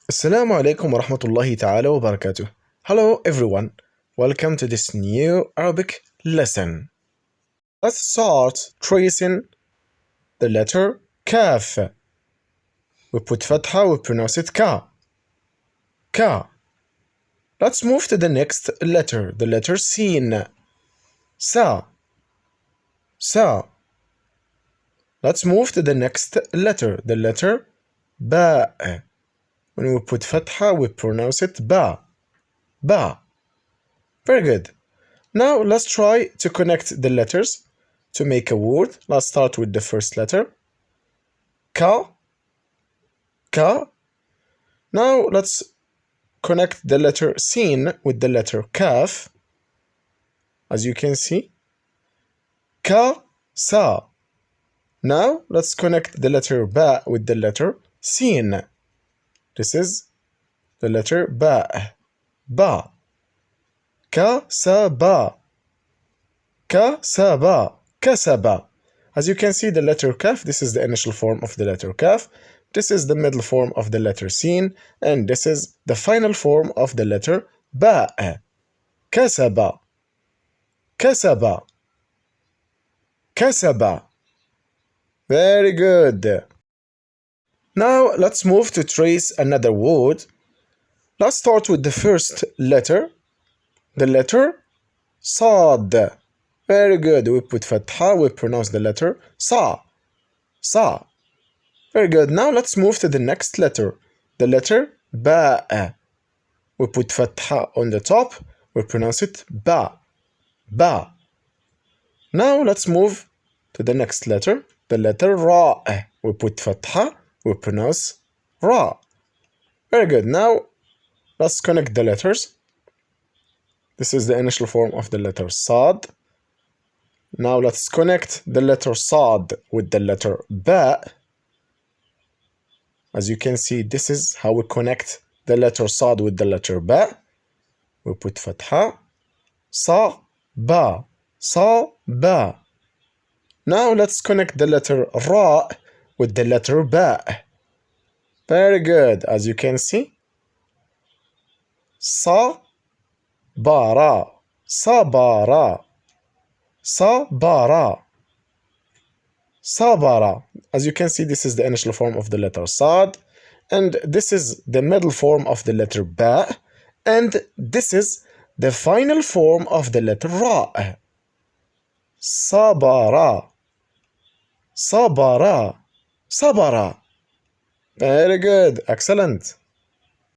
السلام عليكم ورحمة الله تعالى وبركاته. Hello everyone, welcome to this new Arabic lesson. Let's start tracing the letter كاف. We put فتحة, we pronounce it ka. Ka. Let's move to the next letter, the letter sin. Sa. Sa. Let's move to the next letter, the letter ba. When we put فتحة, we pronounce it ba. Ba. Very good. Now let's try to connect the letters to make a word. Let's start with the first letter. Ka. Ka. Now let's connect the letter sin with the letter kaf. As you can see. Ka. Sa. Now let's connect the letter ba with the letter sin. This is the letter ba. Ba. Kasaba. Kasaba. Kasaba. As you can see, the letter kaf, this is the initial form of the letter kaf. This is the middle form of the letter sin. And this is the final form of the letter ba. Kasaba. Kasaba. Kasaba. Very good. Now let's move to trace another word. Let's start with the first letter, the letter sad. Very good. We put fatha, we pronounce the letter sa. Sa. Very good. Now let's move to the next letter, the letter ba. We put fatha on the top, we pronounce it ba. Ba. Now let's move to the next letter, the letter ra. We put fatha, we pronounce ra. Very good. Now let's connect the letters. This is the initial form of the letter sad. Now let's connect the letter sad with the letter ba. As you can see, this is how we connect the letter sad with the letter ba. We put fatha, sa, ba, sa, ba. Now let's connect the letter ra with the letter ba. Very good. As you can see, sa, bara, sabara, sabara, sabara. As you can see, this is the initial form of the letter sad, and this is the middle form of the letter ba, and this is the final form of the letter ra. Sabara, sabara, sabara. Very good. Excellent.